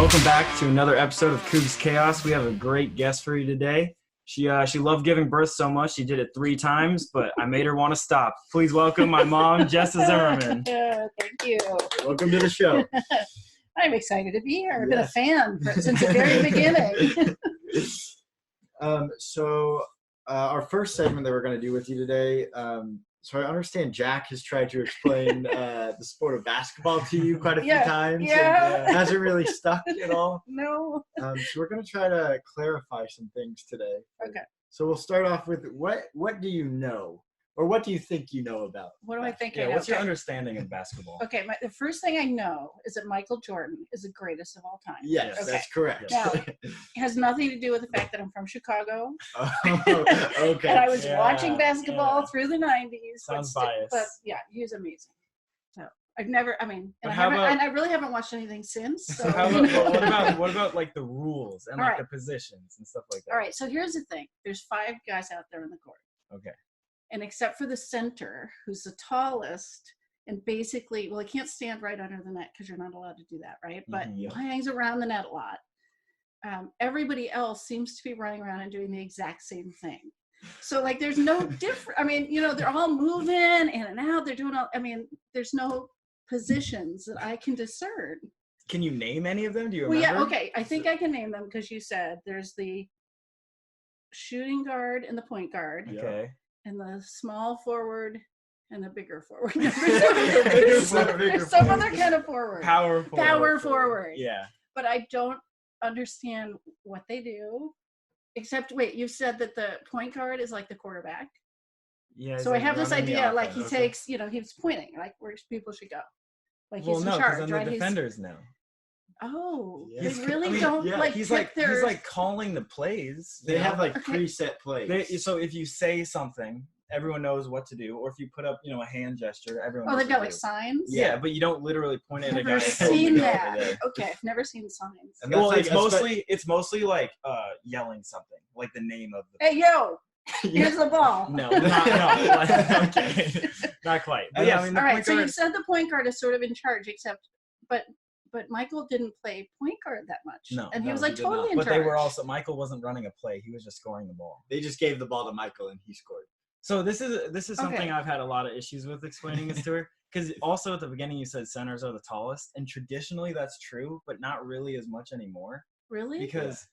Welcome back to another episode of Cougs Chaos. We have a great guest for you today. She loved giving birth so much she did it 3 times, but I made her want to stop. Please welcome my mom, Jessa Zimmerman. Thank you. Welcome to the show. I'm excited to be here. I've been a fan since the very beginning. Our first segment that we're going to do with you today, so I understand Jack has tried to explain the sport of basketball to you quite a few times. Yeah. And hasn't really stuck at all. No. So we're going to try to clarify some things today. Okay. So we'll start off with what do you know? Or what do you think you know about? What do I think? Yeah, what's your understanding of basketball? Okay, the first thing I know is that Michael Jordan is the greatest of all time. Yes, okay. That's correct. Now, it has nothing to do with the fact that I'm from Chicago. Okay. And I was watching basketball through the 90s. Sounds biased. But yeah, he was amazing. So I've never, and I really haven't watched anything since. So what about like the rules and like the positions and stuff like that? All right, so here's the thing. There's 5 guys out there on the court. Okay. And except for the center, who's the tallest, and basically, he can't stand right under the net because you're not allowed to do that, right? But he hangs around the net a lot. Everybody else seems to be running around and doing the exact same thing. So, like, there's no different. I mean, they're all moving in and out. They're doing all. I mean, there's no positions that I can discern. Can you name any of them? Do you remember? Well, yeah. Okay, I think I can name them because you said there's the shooting guard and the point guard. Okay. And the small forward and the bigger forward. There's some other kind of forward. Power forward. Yeah. But I don't understand what they do. Except, wait, you said that the point guard is like the quarterback. Yeah. So I have this idea, like he takes, he's pointing, like where people should go. Like he's in charge, then right? The defenders know. Oh, Yeah. they really don't like. He's like calling the plays. They have like preset plays. So if you say something, everyone knows what to do. Or if you put up, a hand gesture, everyone. Oh, knows they've got like signs. Yeah, but you don't literally point at a guy. I've never seen that. Okay, I've never seen signs. And well, it's mostly like yelling something, like the name of the. Hey, yo! Here's the ball. No. Okay, not quite. But yeah, I mean, all right. So you said the point guard is sort of in charge, but Michael didn't play point guard that much. No, and he was like totally in charge. But they were also Michael wasn't running a play; he was just scoring the ball. They just gave the ball to Michael and he scored. So this is something I've had a lot of issues with explaining this to her, because also at the beginning you said centers are the tallest, and traditionally that's true, but not really as much anymore. Really? Because,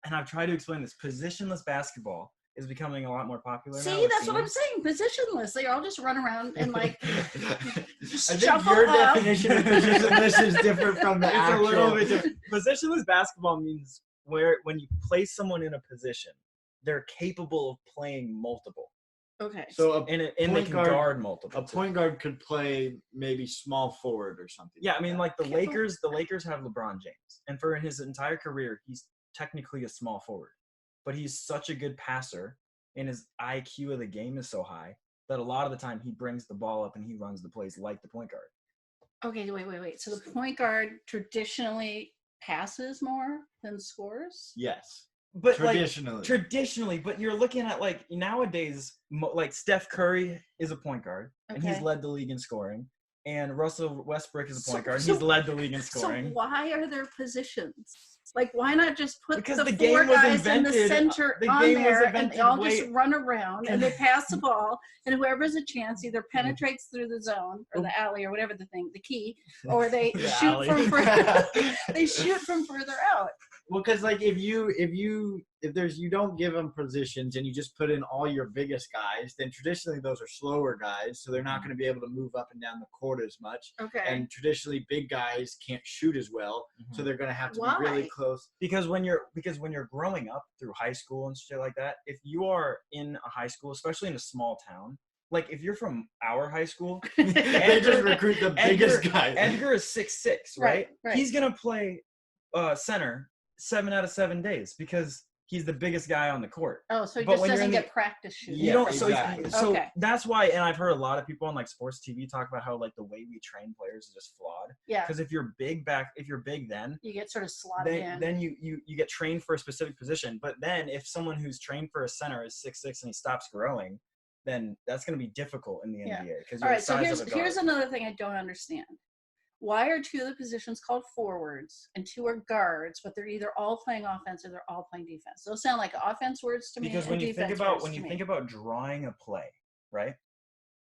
and I've tried to explain this, positionless basketball is becoming a lot more popular now. See, that's what I'm saying. Positionless. They all just run around and like just I think your definition of positionless is different from the actual. It's a little bit different. Positionless basketball means when you place someone in a position, they're capable of playing multiple. Okay. So they can guard multiple. A point guard could play maybe small forward or something. Yeah, I mean, like the Lakers have LeBron James, and for his entire career, he's technically a small forward. But he's such a good passer, and his IQ of the game is so high that a lot of the time he brings the ball up and he runs the plays like the point guard. Okay, wait. So the point guard traditionally passes more than scores? Yes. But traditionally, but you're looking at like nowadays, like Steph Curry is a point guard, and he's led the league in scoring. And Russell Westbrook is a point guard. He's led the league in scoring. So why are there positions? Like, why not just put the 4 guys in the center on there, and they all just run around, and they pass the ball, and whoever has a chance either penetrates through the zone, or the alley, or whatever the key, or they shoot from further out. Well, because like if you don't give them positions and you just put in all your biggest guys, then traditionally those are slower guys, so they're not going to be able to move up and down the court as much. Okay. And traditionally big guys can't shoot as well, so they're going to have to be really close. Because when you're growing up through high school and shit like that, if you are in a high school, especially in a small town, like if you're from our high school, they just recruit the biggest guys. Edgar is 6'6", right? Right. He's gonna play center 7 out of 7 days because he's the biggest guy on the court. Oh, so he just doesn't get practice shooting. You don't. Exactly. So that's why, and I've heard a lot of people on like sports TV talk about how like the way we train players is just flawed. Yeah. Because if you're big, then you get sort of slotted in. Then you get trained for a specific position. But then if someone who's trained for a center is 6'6" and he stops growing, then that's going to be difficult in the NBA. All right. So here's another thing I don't understand. why are 2 of the positions called forwards and 2 are guards, but they're either all playing offense or they're all playing defense? Those sound like offense words to me. Because when you think about drawing a play, right?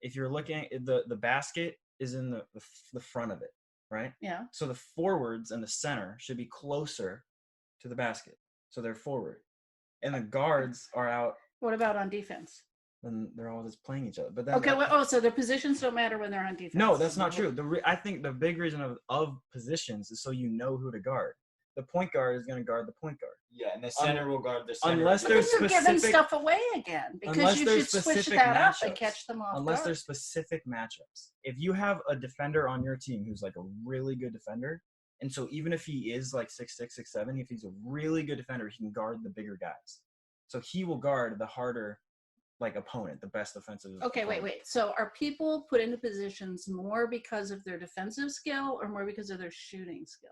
If you're looking at the basket is in the front of it, right? Yeah. So the forwards and the center should be closer to the basket. So they're forward. And the guards are out. What about on defense? Then they're all just playing each other. But then okay, so their positions don't matter when they're on defense. No, that's not true. I think the big reason of positions is so you know who to guard. The point guard is going to guard the point guard. Yeah, and the center will guard the center. Unless there's you're giving stuff away again because you should switch that up and catch them off Unless guard. there's specific matchups. If you have a defender on your team who's like a really good defender, and so even if he is like 6'6", 6'7", if he's a really good defender, he can guard the bigger guys. So he will guard the harder like opponent, the best offensive. Okay, opponent. wait. So are people put into positions more because of their defensive skill or more because of their shooting skill?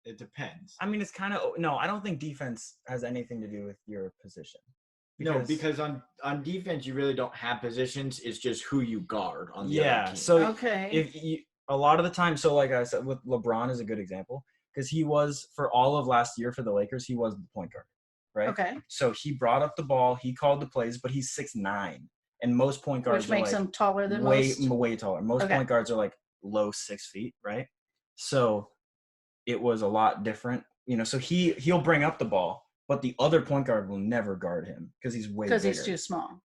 It depends. I mean, it's kind of no. I don't think defense has anything to do with your position. Because on defense you really don't have positions. It's just who you guard on the other team. So okay. If you, a lot of the time, so like I said, with LeBron is a good example because he was for all of last year for the Lakers, he was the point guard. Right. Okay. So he brought up the ball, he called the plays, but he's 6'9", and most point guards which makes him taller than way most. taller. Most point guards are like low 6 feet, right? So it was a lot different, So he'll bring up the ball, but the other point guard will never guard him because he's way bigger. Because he's too small.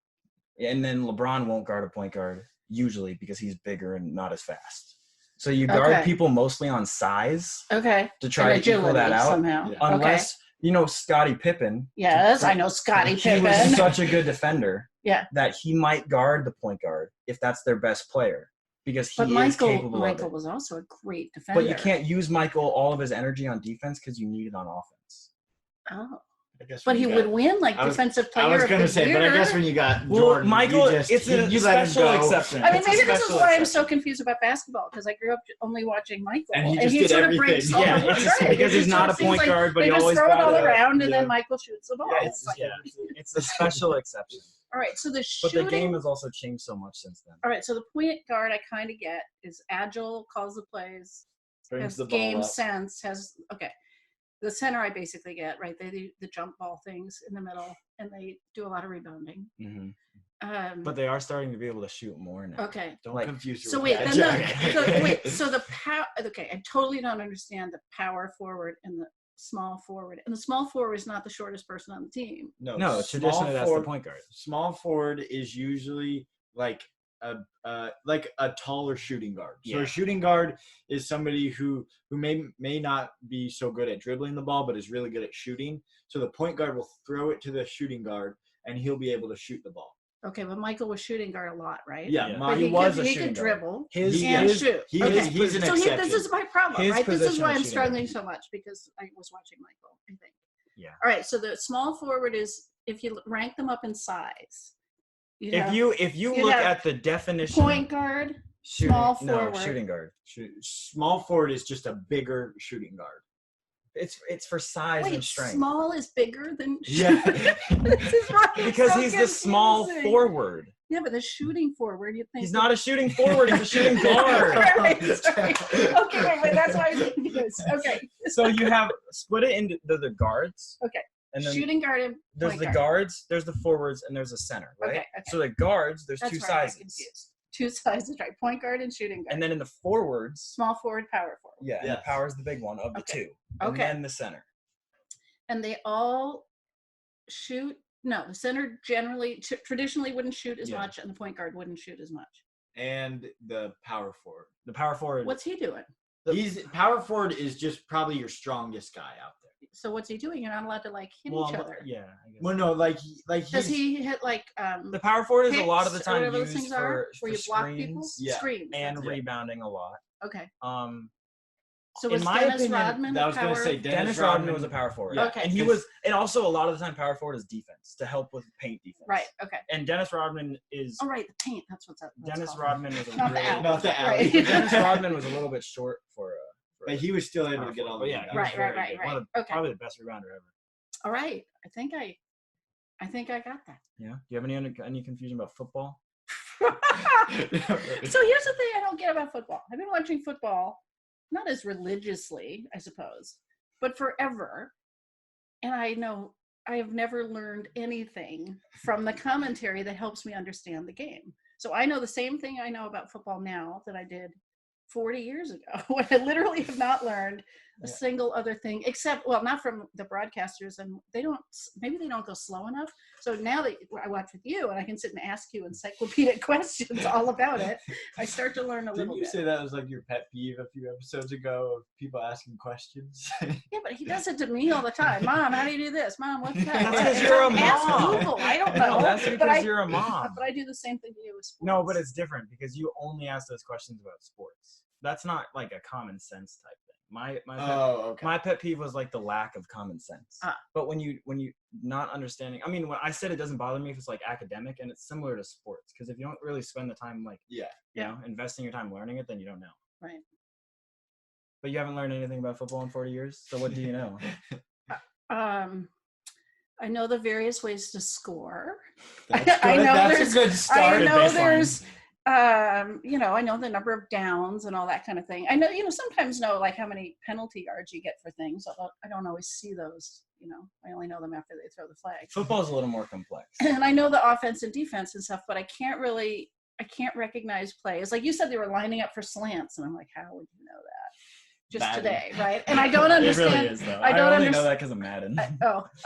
And then LeBron won't guard a point guard usually because he's bigger and not as fast. So you guard people mostly on size. Okay. To try to equal that out. Somehow. Yeah. Unless. Scottie Pippen. Yes, I know Scottie Pippen. He was such a good defender that he might guard the point guard if that's their best player because he is capable of it. Michael was also a great defender. But you can't use Michael all of his energy on defense because you need it on offense. Oh. But he would win defensive player. I was going to say, but I guess when you got Jordan, Michael, it's a special exception. I mean, maybe this is why I'm so confused about basketball because I grew up only watching Michael, and he sort everything. of breaks all because he's not a point guard, but he always throw it all around, and then Michael shoots the ball. It's a special exception. All right, so the shooting. But the game has also changed so much since then. All right, so the point guard I kind of get is agile, calls the plays, has game sense, The center I basically get, right? They do the jump ball things in the middle, and they do a lot of rebounding. Mm-hmm. But they are starting to be able to shoot more now. Okay. Don't confuse you. So wait, so the power. Okay, I totally don't understand the power forward and the small forward. And the small forward is not the shortest person on the team. No, traditionally that's the point guard. Small forward is usually like a taller shooting guard. So a shooting guard is somebody who may not be so good at dribbling the ball, but is really good at shooting. So the point guard will throw it to the shooting guard, and he'll be able to shoot the ball. Okay, but Michael was shooting guard a lot, right? Yeah, but he could dribble and shoot. He's an exception. This is my problem, right? This is why I'm struggling so much because I was watching Michael, I think. Yeah. All right, so the small forward is, if you rank them up in size. If you look at the definition, point guard, small forward. No, shooting guard. Small forward is just a bigger shooting guard. It's for size and strength. Small is bigger than because he's the small forward. Yeah, but the shooting forward, you think he's not a shooting forward; he's a shooting guard. Right, okay, wait, that's why I was confused. Okay. So you have split it into the guards. Okay. And then shooting guard and there's the guards, there's the forwards, and there's a center, right? Okay. So the guards, there's that's two right, sizes. Two sizes, right? Point guard and shooting guard. And then in the forwards, small forward, power forward. Yeah, and the power is the big one of the two. And then the center. And they all shoot. No, the center traditionally wouldn't shoot as much, and the point guard wouldn't shoot as much. And the power forward. The power forward. What's he doing? Power forward is just probably your strongest guy out there. So what's he doing? You're not allowed to hit each other. Yeah, I guess. Well, no, like does he hit the power forward is a lot of the time used for you block people? Screens and rebounding a lot. Okay. So was Dennis Rodman I was going to say Dennis Rodman was a power forward. Okay. And and also a lot of the time power forward is defense to help with paint defense. Right. Okay. And Dennis Rodman is. Oh right, the paint. That's what's up. Dennis Rodman was not the alley. Right. Dennis Rodman was a little bit short for. But he was still able to get all the way down. Right. Okay. Probably the best rebounder ever. All right. I think I got that. Yeah. Do you have any confusion about football? So here's the thing I don't get about football. I've been watching football not as religiously, I suppose, but forever. And I have never learned anything from the commentary that helps me understand the game. So I know the same thing I know about football now that I did 40 years ago, when I literally have not learned a single other thing, except, well, not from the broadcasters, and maybe they don't go slow enough. So now that I watch with you and I can sit and ask you encyclopedic questions all about it, I start to learn a little bit. Didn't you say that was like your pet peeve a few episodes ago, of people asking questions? Yeah, but he does it to me all the time. Mom, how do you do this? Mom, what's that? That's because you're a Ask mom. Google. I don't know. No, that's because you're a mom. But I do the same thing to you with sports. No, but it's different because you only ask those questions about sports. That's not like a common sense type thing. My pet peeve was like the lack of common sense. But when you not understanding, I mean, when I said it doesn't bother me if it's like academic, and it's similar to sports, because if you don't really spend the time like you know, investing your time learning it, then you don't know. Right. But you haven't learned anything about football in 40 years, so what do you know? I know the various ways to score. That's a good start. I know there's I know the number of downs and all that kind of thing. I know, sometimes know like how many penalty yards you get for things, although I don't always see those, I only know them after they throw the flag. Football's a little more complex. And I know the offense and defense and stuff, but I can't recognize plays. Like you said, they were lining up for slants, and I'm like, how would you know that? Just today, right? And I don't understand. It really is, though. I only know that because of Madden.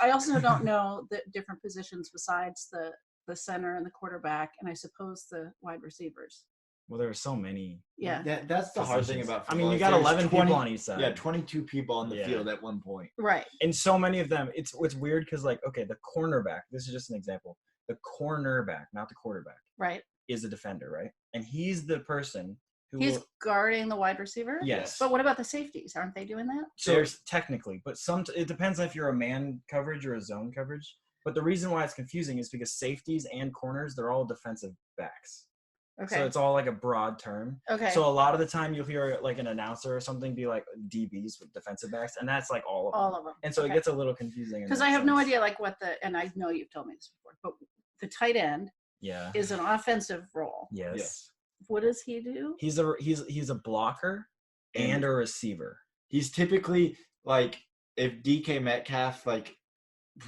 I also don't know the different positions besides the center and the quarterback, and I suppose the wide receivers. Well, there are so many. Yeah. That's the hard thing about football. I mean, you got 11 people on each side. Yeah, 22 people on the field at one point. Right. And so many of them, it's weird because, like, okay, the cornerback, this is just an example. The cornerback, not the quarterback. Right. Is a defender, right? And he's the person He's guarding the wide receiver? Yes. But what about the safeties? Aren't they doing that? So technically, but it depends if you're a man coverage or a zone coverage. But the reason why it's confusing is because safeties and corners, they're all defensive backs. Okay. So it's all like a broad term. Okay. So a lot of the time you'll hear like an announcer or something be like DBs with defensive backs, and that's like all of them. All of them. And so it gets a little confusing. Because I have no idea like and I know you've told me this before, but the tight end is an offensive role. Yes. What does he do? He's a blocker and a receiver. He's typically like if DK Metcalf like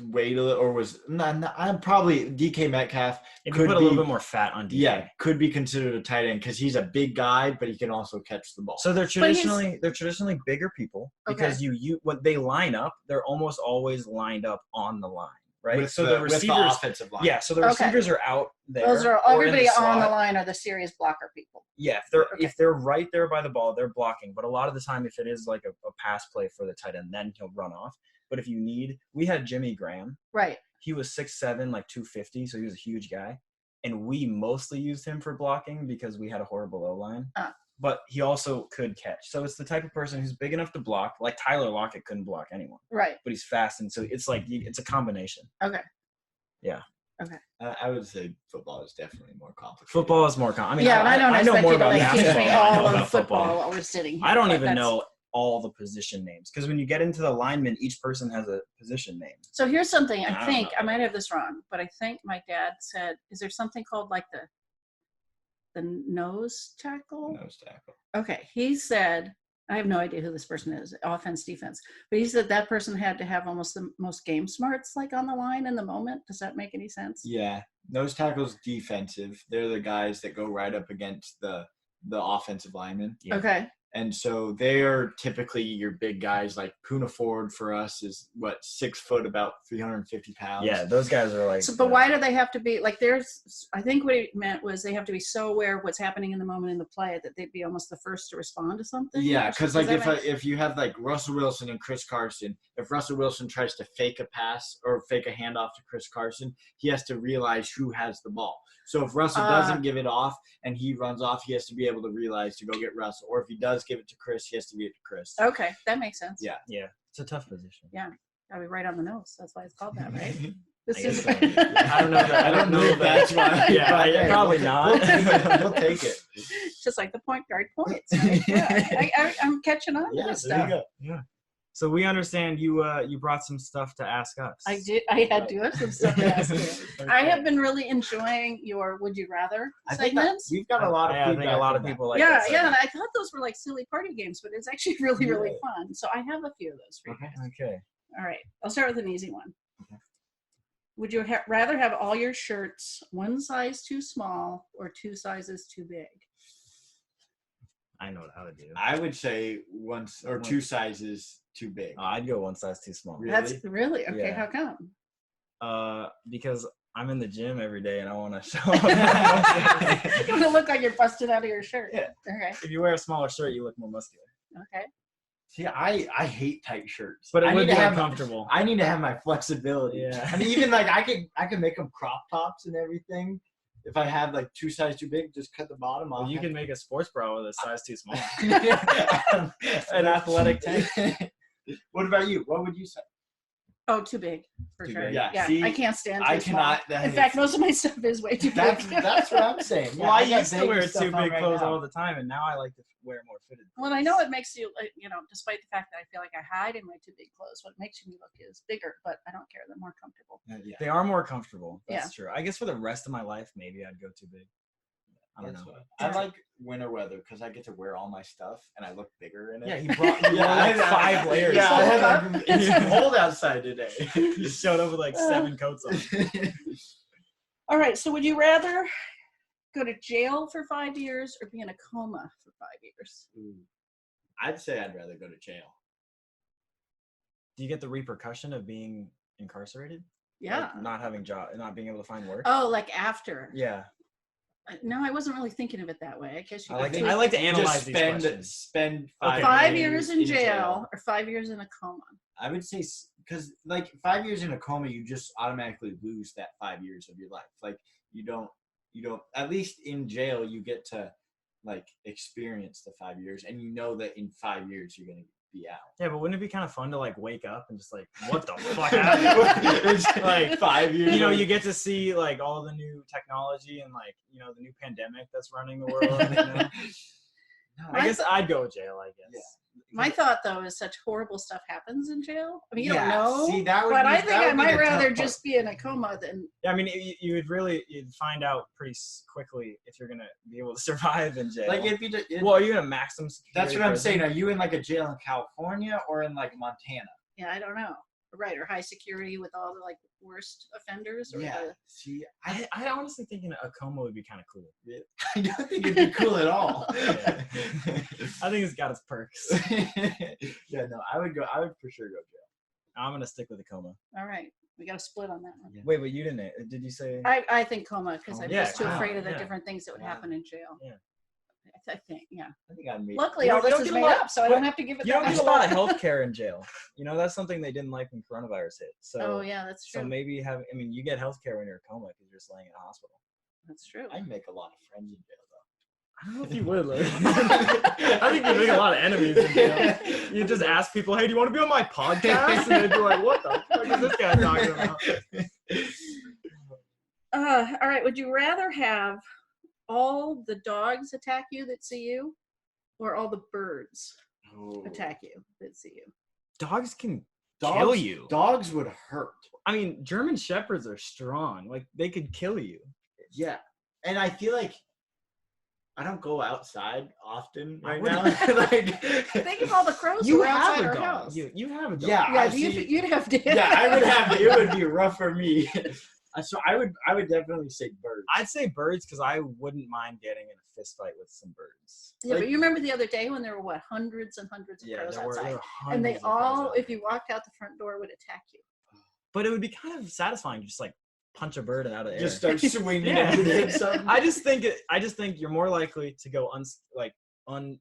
weighed a little, or was I'm probably DK Metcalf. If you put a little bit more fat on DK. Yeah, could be considered a tight end because he's a big guy, but he can also catch the ball. So they're traditionally bigger people because you when they line up, they're almost always lined up on the line. Right, so the receivers, with the offensive line. Yeah, so the receivers are out there. Those are everybody on the line are the serious blocker people. Yeah, if they're right there by the ball, they're blocking. But a lot of the time, if it is like a pass play for the tight end, then he'll run off. But if we had Jimmy Graham. Right. He was 6'7", like 250, so he was a huge guy, and we mostly used him for blocking because we had a horrible O-line. But he also could catch. So it's the type of person who's big enough to block. Like Tyler Lockett couldn't block anyone. Right. But he's fast, and so it's like it's a combination. Okay. Yeah. Okay. I would say football is definitely more complicated. Football is more complicated. I mean, I know more about basketball. All of football while we're sitting here. I don't even know all the position names because when you get into the linemen, each person has a position name. So here's something I think I might have this wrong, but I think my dad said, "Is there something called like the nose tackle?" Nose tackle. Okay. He said, I have no idea who this person is, offense, defense, but he said that person had to have almost the most game smarts like on the line in the moment. Does that make any sense? Yeah. Nose tackle's defensive. They're the guys that go right up against the offensive linemen. Yeah. Okay. And so they are typically your big guys. Like Poona Ford for us is 6 foot, about 350 pounds. Yeah, those guys are like. So, but why do they have to be like? I think what he meant was they have to be so aware of what's happening in the moment in the play that they'd be almost the first to respond to something. Yeah, because like if you have like Russell Wilson and Chris Carson, if Russell Wilson tries to fake a pass or fake a handoff to Chris Carson, he has to realize who has the ball. So if Russell doesn't give it off and he runs off, he has to be able to realize to go get Russell. Or if he does give it to Chris, he has to give it to Chris. Okay, that makes sense. Yeah. Yeah. It's a tough position. Yeah. Gotta be right on the nose. That's why it's called that, right? I don't know that. I don't know if that's why. Yeah, probably not. We'll take it. Just like the point guard points. Right? Yeah. I'm catching on to this stuff. Yeah. So we understand you brought some stuff to ask us. I did. I had to have some stuff to ask you. Okay. I have been really enjoying your Would You Rather segments. We've got a lot of feedback. I think a lot of people like yeah, that segment. and I thought those were like silly party games, but it's actually really, really fun. So I have a few of those for you guys. Okay. All right, I'll start with an easy one. Okay. Would you rather have all your shirts one size too small or 2 sizes too big? I know how to do. I would say 2 sizes too big. I'd go 1 size too small. Really? That's really okay. Yeah. How come? Because I'm in the gym every day and I want to show up. You want to look like you're busted out of your shirt. Yeah. Okay. If you wear a smaller shirt, you look more muscular. Okay. See, I hate tight shirts. But it I would need be to have uncomfortable. I need to have my flexibility. Yeah. I mean, even like I could make them crop tops and everything. If I had like 2 sizes too big, just cut the bottom off. Well, you can make a sports bra with a size too small. An athletic tank. What about you? What would you say? Oh, too big for Too sure. big. Yeah, Yeah, see, I can't stand. I too small. cannot. In fact, most of my stuff is way too big. That's what I'm saying. Yeah, Well, I got used to baggy wear stuff too on big right clothes now. all the time, and now I like to wear more fitted. Well, I know it makes you, despite the fact that I feel like I hide in my too big clothes, what makes me look is bigger, but I don't care. They're more comfortable. Yeah. They are more comfortable. That's Yeah. true. I guess for the rest of my life, maybe I'd go too big. I don't know. I like winter weather because I get to wear all my stuff and I look bigger in it. Yeah, he brought you Yeah, like I- 5 layers. Yeah, I Fold had, like, it's cold outside today. You showed up with like 7 coats on. All right. So, would you rather go to jail for 5 years or be in a coma for 5 years? I'd say I'd rather go to jail. Do you get the repercussion of being incarcerated? Yeah. Like not having job, not being able to find work. Oh, like after? Yeah. No, I wasn't really thinking of it that way. I guess you. I like could to, I like to twist it. analyze Just these spend questions. 5 years in jail or 5 years in a coma. I would say because like 5 years in a coma, you just automatically lose that 5 years of your life. Like you don't. At least in jail, you get to like experience the 5 years, and you know that in 5 years you're gonna be out. Yeah, but wouldn't it be kind of fun to like wake up and just like, what the fuck happened? It's like 5 years. You know, you get to see like all the new technology and like, you know, the new pandemic that's running the world. You know? I guess I'd go with jail, I guess. Yeah. My thought, though, is such horrible stuff happens in jail. I mean, you don't Yeah, know. see, that would but be- I think that I would be might the tough rather part. just be in a coma than. Yeah, I mean, you'd find out pretty quickly if you're gonna be able to survive in jail. Like if you did, well, are you in a maximum security that's what I'm prison? saying. Are you in like a jail in California or in like Montana? Yeah, I don't know. Right, or high security with all the like worst offenders. Or Yeah. the, See, I honestly think a coma would be kind of cool. I don't think it'd be cool at all. Yeah. I think it's got its perks. Yeah, no, I would for sure go jail. I'm gonna stick with a coma. all right, we got to split on that one. Yeah. Wait, but you didn't. Did you say? I think coma because I'm Yeah, just too wow, afraid of the yeah. different things that would Wow. happen in jail. Yeah. I think, yeah. I think I'd meet. Luckily, You all don't- you this don't is get a made lot- up, so I don't have to give it You that don't much get a lot of thought. health care in jail. You know, that's something they didn't like when coronavirus hit. So, Oh, yeah, that's so true. maybe you get health care when you're in a coma because you're just laying in a hospital. That's true. I'd make a lot of friends in jail though. I don't know if you would. I think you'd make a lot of enemies in jail. You just ask people, "Hey, do you want to be on my podcast?" And they'd be like, "What the fuck is this guy talking about?" All right. Would you rather have all the dogs attack you that see you, or all the birds attack you that see you? Dogs can kill you. Dogs would hurt. I mean, German Shepherds are strong. Like, they could kill you. Yeah, and I feel like I don't go outside often I right wouldn't. now. Like, Think of all the crows You who are have outside a our dog. house. You have a dog. Yeah, Yeah, I see. you'd have to. Yeah, I would have. It would be rough for me. So I would definitely say birds. I'd say birds because I wouldn't mind getting in a fist fight with some birds. Yeah, Like- but you remember the other day when there were hundreds and hundreds of crows there outside, were and they hundreds of crows all, out if there. you walked out the front door, would attack you. But it would be kind of satisfying to just like punch a bird out of the air. Just start swinging Yeah. and hit something. I just think you're more likely to go undamaged.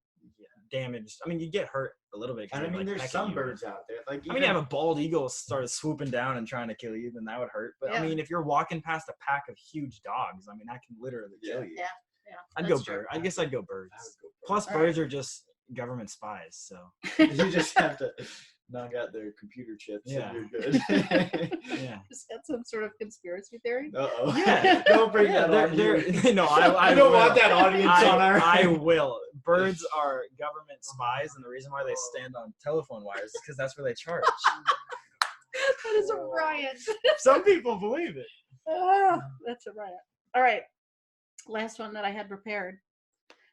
I mean, you get hurt a little bit. 'cause And I they, mean, like, there's peck at some you. birds out there. Like, I mean, you have a bald eagle started swooping down and trying to kill you, then that would hurt. But Yeah. I mean, if you're walking past a pack of huge dogs, I mean, that can literally kill you. Yeah, I'd go that's true. bird. I guess I'd go birds. I would go birds. Plus, All birds are just government spies. So You just have to knock out their computer chips. Yeah. And you're good. Yeah. Is that some sort of conspiracy theory? Uh-oh. Yeah. Don't bring that on they're, you. no, I don't want that audience on our. I will. Birds are government spies, and the reason why they stand on telephone wires is because that's where they charge. That is a riot. Some people believe it. Oh, that's a riot. All right. Last one that I had prepared.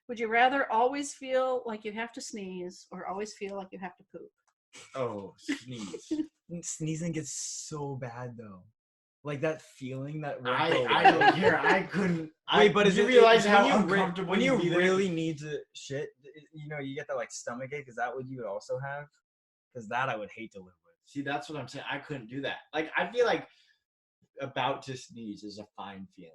Would you rather always feel like you have to sneeze or always feel like you have to poop? Oh, sneeze. Sneezing gets so bad though. Like that feeling that I don't care. I couldn't. Wait, but you realize how when uncomfortable when you be there? really need to shit, you get that like stomach ache. Is that what you would also have? Because that I would hate to live with. See, that's what I'm saying. I couldn't do that. Like, I feel like about to sneeze is a fine feeling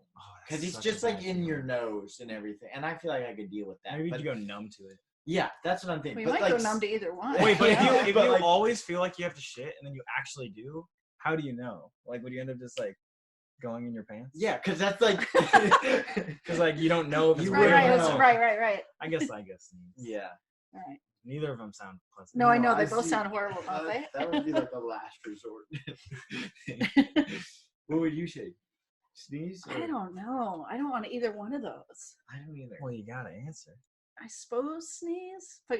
because it's just like in your nose and everything, and I feel like I could deal with that. Maybe but, you go numb to it. Yeah, that's what I'm thinking. We but might like, go numb to either one. Wait, but Yeah, if you but, like, always feel like you have to shit and then you actually do, how do you know? Like, would you end up just like going in your pants? yeah, because that's like, Because like you don't know if it's You real. right, wouldn't right, know. right. I guess sneeze. yeah. All right. Neither of them sound pleasant. No, I know I they both see. sound horrible, don't they? That would be like the last resort. What would you say? Sneeze? I don't know. I don't want either one of those. I don't either. Well, you gotta answer. I suppose sneeze, but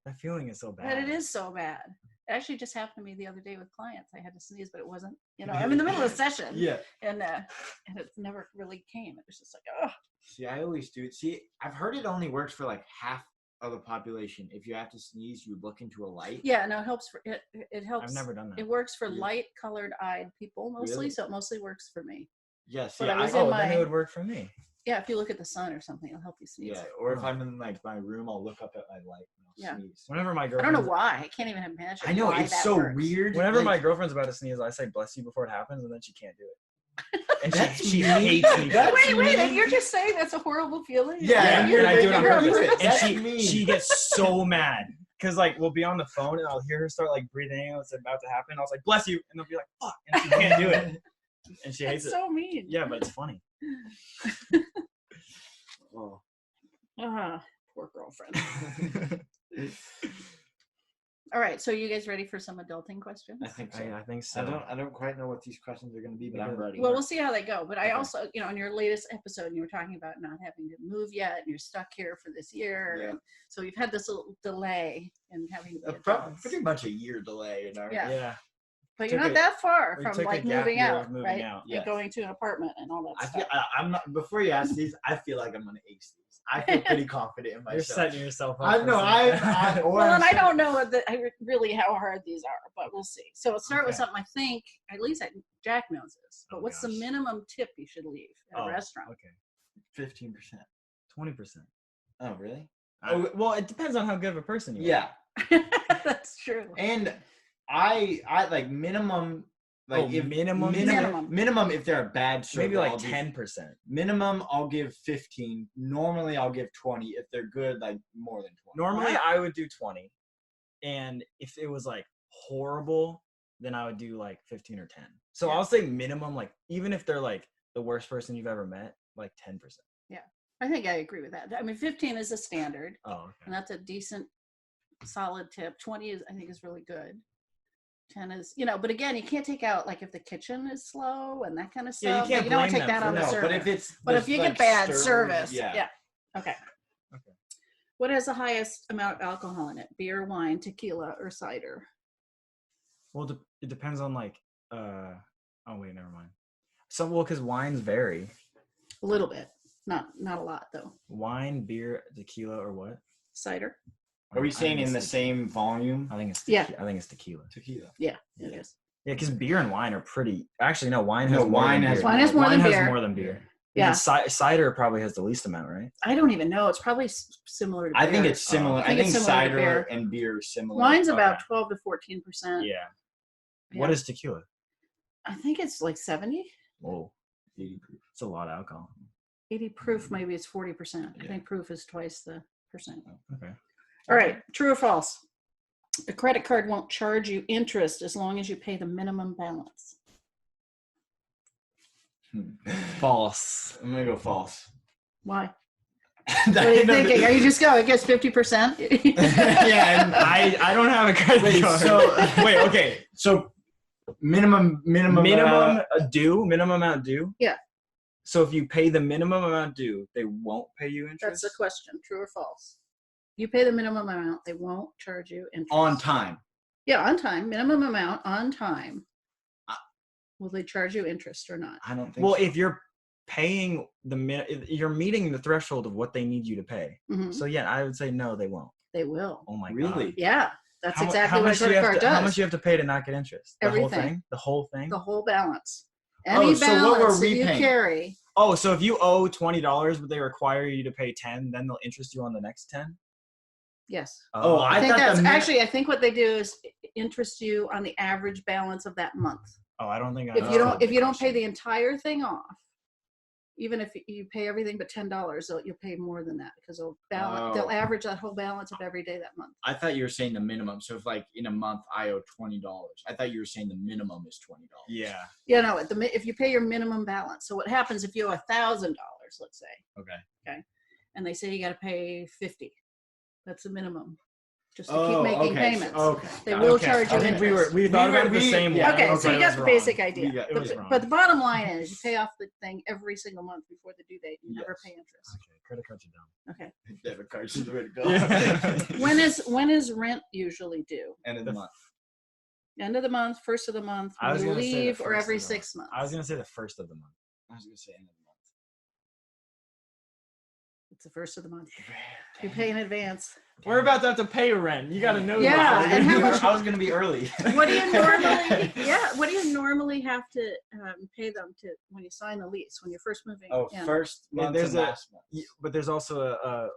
That feeling is so bad. but it is so bad. It actually just happened to me the other day with clients. I had to sneeze, but it wasn't. I'm in the middle of a session, Yeah. and it never really came. It was just like, oh. See, I always do it. See, I've heard it only works for like half of the population. If you have to sneeze, you look into a light. Yeah, no, it helps for it. It helps. I've never done that. It works for Really? light-colored eyed people mostly, Really? so it mostly works for me. Yeah, see, But I was in Oh, my- then it would work for me. Yeah, if you look at the sun or something, it'll help you sneeze. yeah. Or if I'm in like my room, I'll look up at my light and I'll Yeah. sneeze. Whenever my I girlfriend, don't know why. I can't even imagine. I know why it's that so works. weird. Whenever my like, girlfriend's about to sneeze, I say "bless you" before it happens, and then she can't do it. And That's she mean. hates me. That's Wait, mean. and you're just saying that's a horrible feeling? Yeah, and I do it on you're purpose. upset. And That's mean. she gets so mad because like we'll be on the phone and I'll hear her start like breathing in what's about to happen. I was like, "Bless you," and they'll be like, "Fuck," and she can't do it, and she hates That's it. so mean. Yeah, but it's funny. Oh. Poor girlfriend. All right, so you guys ready for some adulting questions? I think so. I think so. I don't quite know what these questions are going to be, but I'm ready. Well, we'll see how they go. But I Okay. also, in your latest episode, you were talking about not having to move yet, and you're stuck here for this year. Yeah. And so you've had this little delay in having to be Pro- adults. pretty much a year delay in our. Yeah. Yeah. But you're took not a- that far we from took a like gap moving year out, of moving right? out, yes. And going to an apartment and all that I stuff. feel I'm not. Before you ask these, I feel like I'm going to ace these. I feel pretty confident in You're myself. setting yourself up. I for know. something. Well, and I don't know really how hard these are, but we'll see. So let's start with Okay. something I think, at least Jack knows this, but Oh, what's the gosh. minimum tip you should leave at Oh, a restaurant? Okay. 15%. 20%. Oh, really? Oh, well, it depends on how good of a person you are. Yeah. That's true. And I like minimum. Like Oh, if minimum? minimum if they're a bad server, Maybe like I'll do 10%. minimum. I'll give 15. Normally I'll give 20. If they're good, like more than 20. Normally I would do 20. And if it was like horrible, then I would do like 15 or 10. So Yeah. I'll say minimum, like even if they're like the worst person you've ever met, like 10%. I think I agree with that. I mean, 15 is a standard, Oh, okay. and that's a decent, solid tip. 20 is, I think, is really good. 10 is, but again, you can't take out like if the kitchen is slow and that kind of Yeah, you stuff. can't you don't want to blame take them that for on the that. server. But if it's if you like, get bad stirred, service, yeah. Okay. Okay. What has the highest amount of alcohol in it? Beer, wine, tequila, or cider? Well, it depends on like, oh wait, never mind. So, well, because wines vary. A little bit, not a lot though. Wine, beer, tequila, or what? Cider. Are we I saying think in the it's same volume? I think it's Yeah. I think it's tequila. Tequila. Yeah, it is. Yeah, because beer and wine are pretty. Actually, no, wine has No, more wine than has beer. Wine has more than Wine beer. has more than beer. Yeah. And cider probably has the least amount, right? I don't even know. It's probably similar to beer. I think it's similar. I I think think it's similar to cider beer. and beer are similar. Wine's about Okay. 12 to 14%. Yeah. Yeah. What is tequila? I think it's like 70. Whoa, 80 proof. it's a lot of alcohol. 80 proof, maybe it's 40%. I Yeah. think proof is twice the percent. Okay. All right, true or false? A credit card won't charge you interest as long as you pay the minimum balance. False. I'm gonna go false. Why? What are you thinking? Are you just going? It gets 50%. Yeah, and I don't have a credit card. Okay. So minimum amount due. Yeah. So if you pay the minimum amount due, they won't pay you interest. That's the question. True or false? You pay the minimum amount, they won't charge you interest. on time. Yeah, on time. Minimum amount on time. Will they charge you interest or not? I don't think. Well, so. if you're paying you're meeting the threshold of what they need you to pay. Mm-hmm. So yeah, I would say no, they won't. They will. Oh my god. Really? Yeah, that's exactly what a credit card does. How much do you have to pay to not get interest? Everything. The whole thing? The whole balance. Any so balance what were that we you paying? carry. Oh, so if you owe $20, but they require you to pay 10, then they'll interest you on the next 10? Yes. Oh, I think thought that's actually. I think what they do is interest you on the average balance of that month. Oh, I don't think. If you don't pay the entire thing off, even if you pay everything but $10, you'll pay more than that because they'll average that whole balance of every day that month. I thought you were saying the minimum. So if like in a month I owe $20, I thought you were saying the minimum is $20. Yeah. Yeah, no. If you pay your minimum balance, so what happens if you owe $1,000? Let's say. Okay. And they say you got to pay $50. That's the minimum. Just to keep making payments. Okay. They will charge you I think interest. we thought about it the same way. Okay, so you got the basic idea. It was wrong. But the bottom line is you pay off the thing every single month before the due date. You never pay interest. Okay, credit cards are dumb. Okay. Debit cards is the way to go. Yeah. When is rent usually due? End of the month. End of the month, first of the month, I was when you gonna say the leave, or first every of the 6 months? I was going to say the first of the month. I was gonna say end of the month. It's the first of the month. You pay in advance. We're about to have to pay rent. You got to know Yeah, that. and how much? I was gonna be early. What do you normally? Yeah, what do you normally have to pay them to when you sign the lease when you're first moving? in? First month there's and a- last month. But there's also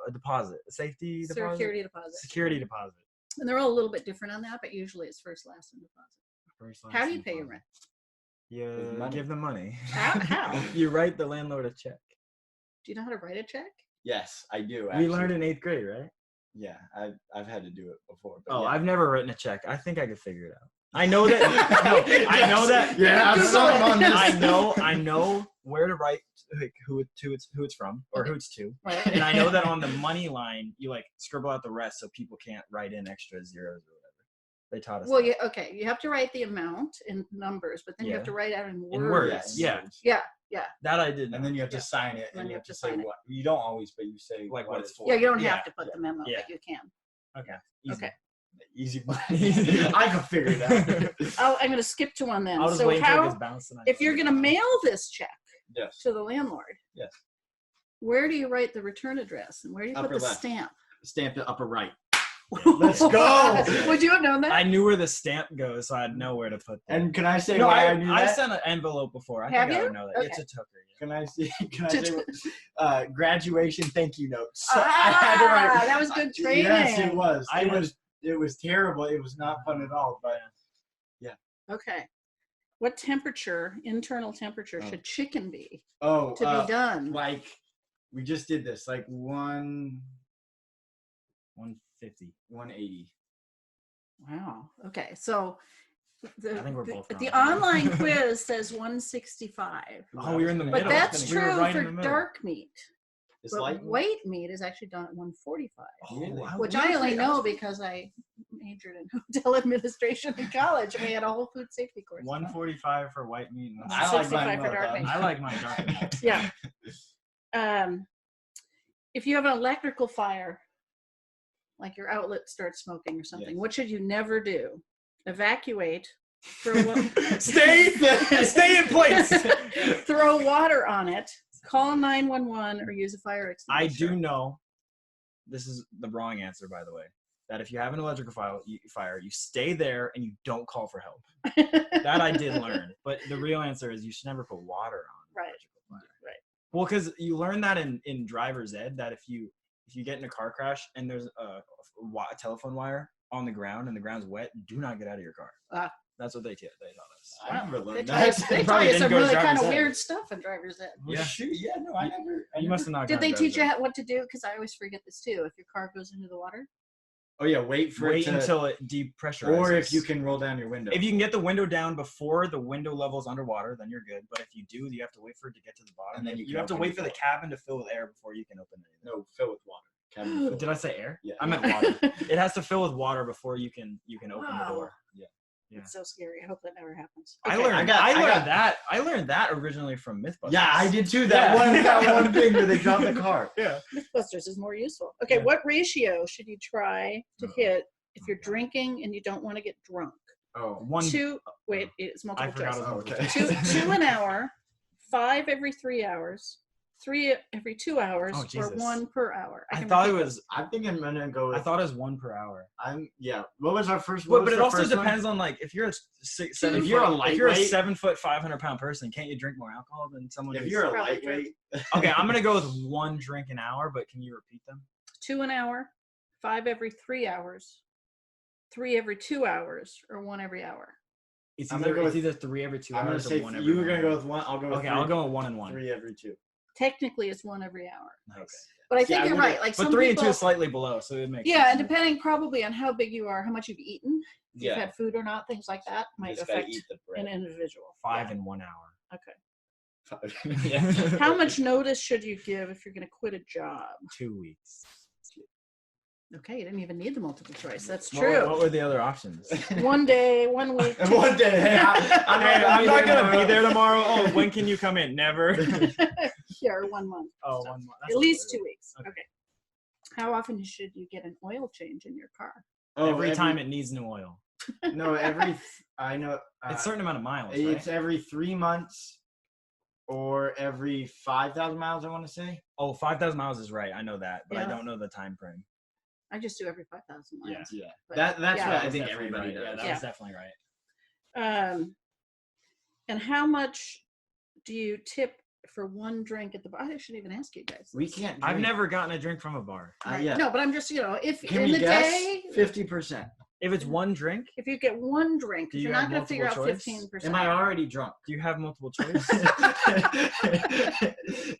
a deposit, a safety deposit. Security deposit. Security deposit. And they're all a little bit different on that, but usually it's first, last, and deposit. First, last, How do you and pay your deposit. rent? You money. give them money. How? You write the landlord a check. Do you know how to write a check? Yes, I do. We Actually. learned in 8th grade, right? Yeah, I've had to do it before. But Oh, yeah. I've never written a check. I think I could figure it out. I know that. I know that. Yeah, Google something it. on this. I know where to write who it's from or who it's to, Right. and I know that on the money line you like scribble out the rest so people can't write in extra zeros or whatever. They taught us. Well, that. okay. You have to write the amount in numbers, but then you have Yeah. to write out in words. In words, yeah. Yeah. That I did. And then you have to Yeah. sign it, Then and you you have have to to say sign it. what you don't always, but you say Like what it's for. Yeah, you don't Yeah, have to put the memo, yeah. but you can. Okay. Easy. Okay. Easy. I can figure it out. I'm going to skip to one then. I'll just So wait until it how, gets bounced tonight. if you're going to mail this check Yes. to the landlord, Yes. where do you write the return address and where do you Upper put the left. stamp? Stamp it upper right. Let's go. Would you have known that? I knew where the stamp goes, so I'd know where to put that. And can I say no, why I knew I that? sent an envelope before. I Have think I you? would know that. Okay. It's a tucker. Yeah. Can I say? Can I say? Graduation thank you notes. So I had to write. That was good training. Yes, it was. I It had- was. It was terrible. It was not fun at all. But Okay. What temperature, internal temperature, Oh. should chicken be oh, to be done? like we just did this. Like 150. 180. Wow. Okay. So I think we're both the wrong. online quiz says 165. Oh, we were in the But middle. that's We were true right in for the middle. dark meat. It's But like white meat is actually done at 145. Really? Which I only know because I majored in hotel administration in college and we had a whole food safety course. 145 for white meat. And I like 65 mine for well dark done. meat. I like my dark meat. Yeah. If you have an electrical fire, like your outlet starts smoking or something, Yes. what should you never do? Evacuate. Stay in place. Throw water on it. Call 911 or use a fire I extinguisher. do know. This is the wrong answer, by the way. That if you have an electrical fire, you stay there and you don't call for help. That I did learn. But the real answer is you should never put water on an Right. electrical fire. Right. Well, because you learn that in driver's ed that if you get in a car crash and there's a telephone wire on the ground and the ground's wet, do not get out of your car. Ah. That's what they taught us. I never They learned tell that. you, they probably tell you didn't some go to really kind driver's of ed. weird stuff in driver's ed. Well, Yeah. shoot, yeah, no, I never. You must have not. Did gone they to teach you driver's ed. what to do? Because I always forget this too. If your car goes into the water, Oh yeah, wait until it depressurizes. Or if you can roll down your window. If you can get the window down before the window level's underwater, then you're good. But if you do, you have to wait for it to get to the bottom. And then you have to wait for the cabin to fill with air before you can open it. No, fill with water. Cabin fill. Did I say air? Yeah. I meant water. It has to fill with water before you can open the door. Yeah. It's so scary. I hope that never happens. Okay. I learned that originally from Mythbusters. Yeah, I did too. That one thing where they dropped the car. Yeah. Mythbusters is more useful. Okay, what ratio should you try to hit if you're drinking and you don't want to get drunk? It's multiple choice. Two an hour, 5 every 3 hours, 3 every 2 hours, or 1 per hour. I think I'm gonna go with, I thought it was 1 per hour. What was our first one? But it also depends on like if you're a 7 foot 500 pound person, can't you drink more alcohol than someone? If you're a lightweight. Okay, I'm gonna go with 1 drink an hour, but can you repeat them? 2 an hour, 5 every 3 hours, 3 every 2 hours, or 1 every hour. It's either 3 every 2 hours or 1 every 1 hour. You were gonna go with 1. I'll go with 3. I'll go with 1 and 1. 3 every 2. Technically, it's 1 every hour. Nice. Okay. But I think you're right. Like, but 3 and 2 is slightly below, so it makes sense. Yeah, and depending probably on how big you are, how much you've eaten, if you've had food or not, things like that might affect an individual. 5 in 1 hour. Okay. How much notice should you give if you're going to quit a job? 2 weeks. Okay, you didn't even need the multiple choice. That's true. What were the other options? 1 day, 1 week. 1 day. Hey, I'm not going to be there tomorrow. Oh, when can you come in? Never. Yeah, or 1 month. Oh, 1 month. At least 2 weeks. Okay. How often should you get an oil change in your car? Every time it needs new oil. No, I know. It's a certain amount of miles, right? It's every 3 months or every 5,000 miles, I want to say. Oh, 5,000 miles is right. I know that, but I don't know the time frame. I just do every 5,000 miles. Yeah. That's what I think everybody does. Yeah, that's definitely right. And how much do you tip for 1 drink at the bar? I shouldn't even ask you guys. We can't. I've never gotten a drink from a bar. No, but I'm just, if Can in the guess? day, 50%. If it's 1 drink, if you get 1 drink, you're not going to figure out 15%. Am I already drunk? Do you have multiple choice?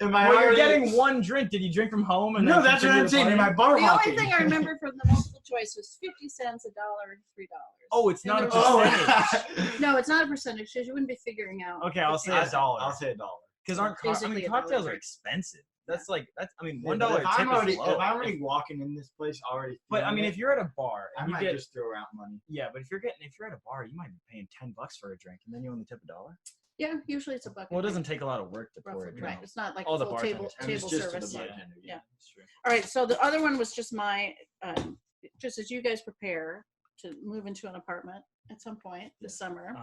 You're getting 1 drink. Did you drink from home? And no, that's what I'm saying. Am I bar hopping? The only thing I remember from the multiple choice was 50 cents, $1, and $3. Oh, it's not a percentage. No, it's not a percentage because you wouldn't be figuring out. Okay, I'll say $1. I'll say $1. Because cocktails are expensive. $1 tip is low. If I'm already walking in this place already. But if you're at a bar, I might just throw out money. Yeah, but if you're at a bar, you might be paying $10 for a drink, and then you only tip $1. Yeah, usually it's a bucket. Well, it doesn't take a lot of work to pour it. Right, it's not like all full the table service. Yeah, that's true. All right, so the other one was just just as you guys prepare to move into an apartment at some point this summer.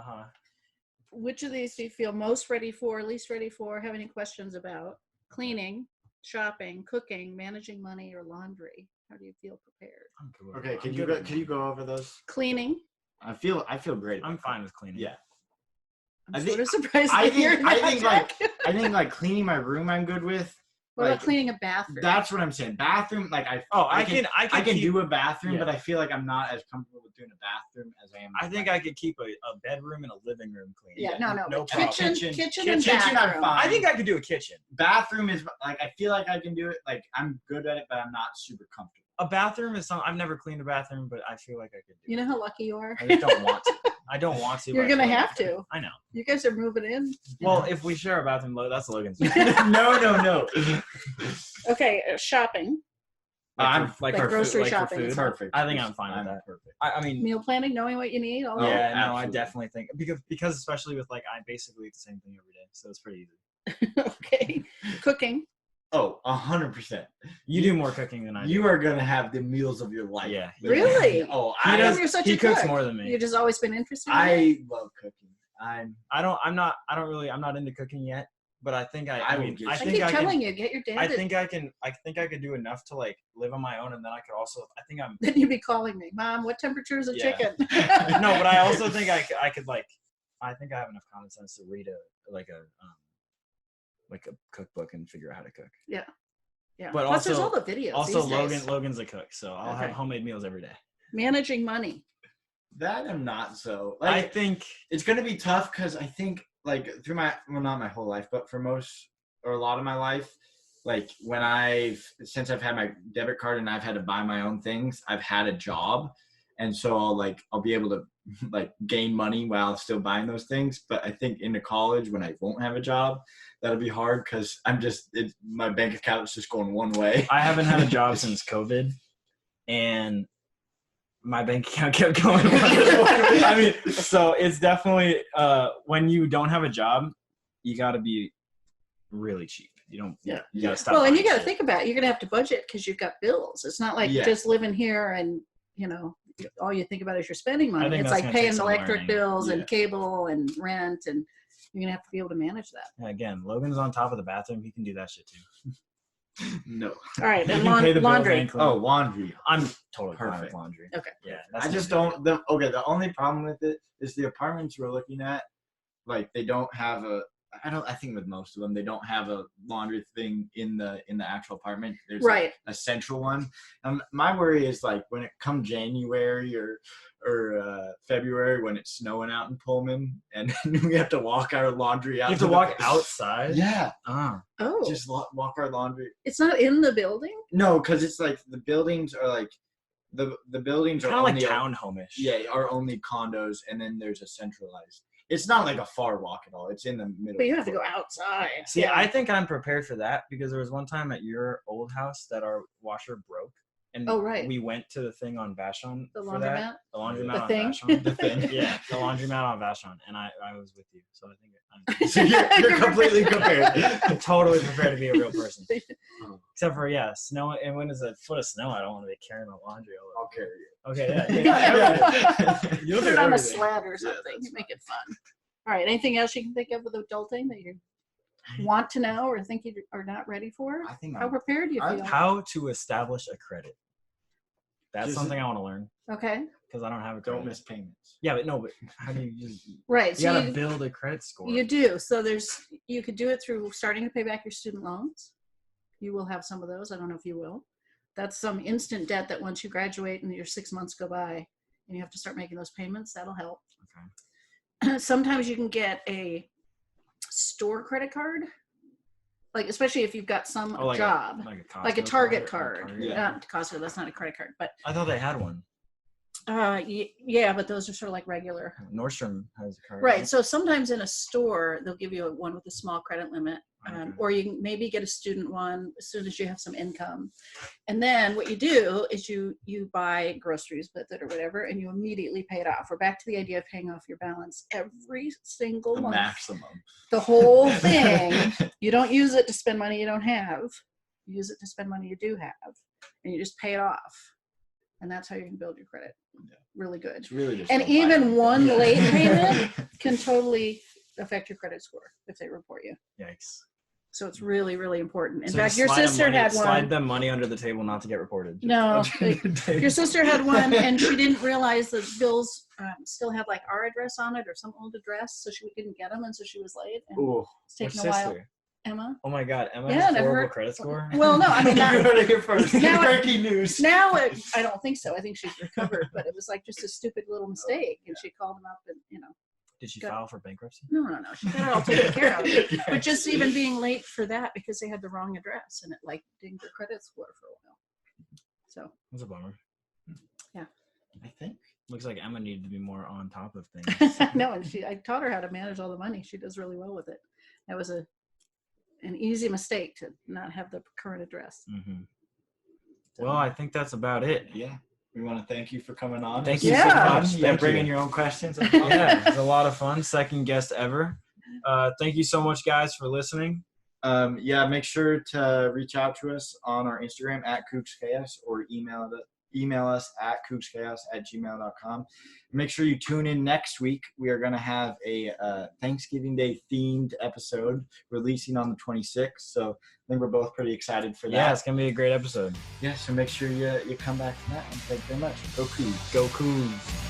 Which of these do you feel most ready for, least ready for, have any questions about? Cleaning, shopping, cooking, managing money, or laundry? How do you feel prepared? Okay, can you go over those? Cleaning. I feel great. I'm fine with cleaning. Yeah. I'm sort of surprised. I think like cleaning my room I'm good with. What about cleaning a bathroom? That's what I'm saying. Bathroom, I can do a bathroom, but I feel like I'm not as comfortable with doing a bathroom as I am. I think I could keep a bedroom and a living room clean. Yeah, no kitchen and bathroom. I'm fine. I think I could do a kitchen. Bathroom is I feel like I can do it. Like I'm good at it, but I'm not super comfortable. A bathroom is something I've never cleaned a bathroom, but I feel like I could do. You know how lucky you are. I just don't want to. I don't want to. You're gonna have to. I know. You guys are moving in. Well, if we share a bathroom, that's Logan's. No. Okay, shopping. I'm like grocery shopping. Food. Perfect. I think I'm fine with that. Perfect. I mean, meal planning, knowing what you need. I definitely think because especially with I basically eat the same thing every day, so it's pretty easy. Okay, cooking. Oh, 100%. You do more cooking than I do. You are gonna have the meals of your life. Yeah. Really? Oh, he cooks more than me. You've just always been interested. I love cooking. I'm not into cooking yet, but I think I keep telling you, get your dad. I think I could do enough to live on my own, and then I could also. Then you'd be calling me, Mom. What temperature is the chicken? No, but I also think I could I think I have enough common sense to read a cookbook and figure out how to cook. Yeah. But plus, there's all the videos. Also, Logan's a cook, so I'll have homemade meals every day. Managing money. That I'm not so. I think it's gonna be tough because I think through not my whole life, but for most or a lot of my life, like since I've had my debit card and I've had to buy my own things, I've had a job. And so I'll be able to like gain money while still buying those things. But I think into college when I won't have a job, that'll be hard because my bank account is just going one way. I haven't had a job since COVID, and my bank account kept going. I mean, so it's definitely when you don't have a job, you got to be really cheap. You don't. Yeah. You got to stop. Well, and you got to think about it. You're gonna have to budget because you've got bills. It's not like just living here and all you think about is your spending money. It's like paying electric bills and cable and rent, and you're gonna have to be able to manage that. Yeah, again, Logan's on top of the bathroom. He can do that shit too. No. All right, and laundry. Oh, laundry. I'm totally perfect fine with laundry. Okay. Yeah. I just don't. The only problem with it is the apartments we're looking at, like they don't have a. I think with most of them they don't have a laundry thing in the actual apartment. There's like a central one. My worry is like when it comes January or February when it's snowing out in Pullman and we have to walk our laundry out. You have to walk outside? Yeah. Oh. Just walk our laundry. It's not in the building? No, because it's like the buildings are like the buildings are kind of only like townhome-ish. Yeah, are only condos, and then there's a centralized. It's not like a far walk at all. It's in the middle. But you have to go outside. See, I think I'm prepared for that because there was one time at your old house that our washer broke. And we went to the thing on Vashon. The laundromat? The laundromat on Vashon. The thing. Yeah, the laundromat on Vashon. And I was with you. So I think so you're completely prepared. I'm totally prepared to be a real person. Except for, snow. And when there's a foot of snow, I don't want to be carrying my laundry over. I'll carry it. Okay, yeah. You'll put it on a sled or something. You make it fun. All right. Anything else you can think of with adulting that you want to know or think you are not ready for? I think how prepared do you feel? How to establish a credit. That's something I want to learn. Okay. Because I don't have a credit. Don't miss payments. Yeah, but how do you just... Right. You got to build a credit score. You do. So you could do it through starting to pay back your student loans. You will have some of those. I don't know if you will. That's some instant debt that once you graduate and your 6 months go by and you have to start making those payments, that'll help. Okay. Sometimes you can get a store credit card, like especially if you've got some job, like a Target card. Not Costco, that's not a credit card, but I thought they had one. Yeah, but those are sort of like regular. Nordstrom has a card. Right. So sometimes in a store, they'll give you one with a small credit limit. Or you can maybe get a student one as soon as you have some income. And then what you do is you buy groceries with it or whatever, and you immediately pay it off. We're back to the idea of paying off your balance every single month. Maximum. The whole thing. You don't use it to spend money you don't have. You use it to spend money you do have. And you just pay it off. And that's how you can build your credit. Yeah. Really good. It's really just and even one late payment can totally affect your credit score if they report you. Yikes. So it's really, really important. In fact, your sister had one. Slide them money under the table not to get reported. No, your sister had one, and she didn't realize the bills still had like our address on it or some old address, so she didn't get them, and so she was late. And it's taking a while. Emma. Oh my God, Emma has a horrible credit score. Well, no, I mean, breaking news. Now I don't think so. I think she's recovered, but it was like just a stupid little mistake, and she called them up, and Did she file for bankruptcy? No. She got it all taken care of. Yes. But just even being late for that because they had the wrong address and it like dinged her credit score for a while. So that's a bummer. Yeah. I think. Looks like Emma needed to be more on top of things. No, and I taught her how to manage all the money. She does really well with it. That was an easy mistake to not have the current address. Mm-hmm. Well, I think that's about it. Yeah. We want to thank you for coming on. Thank you so much. Yeah, bringing your own questions. Yeah, it was a lot of fun. Second guest ever. Thank you so much, guys, for listening. Make sure to reach out to us on our Instagram at CougsChaos or email us at cougschaos@gmail.com. Make sure you tune in next week. We are going to have a Thanksgiving Day themed episode releasing on the 26th. So I think we're both pretty excited for that. Yeah, it's going to be a great episode. Yeah, so make sure you come back to that. And thank you very much. Go Cougs. Go Cougs.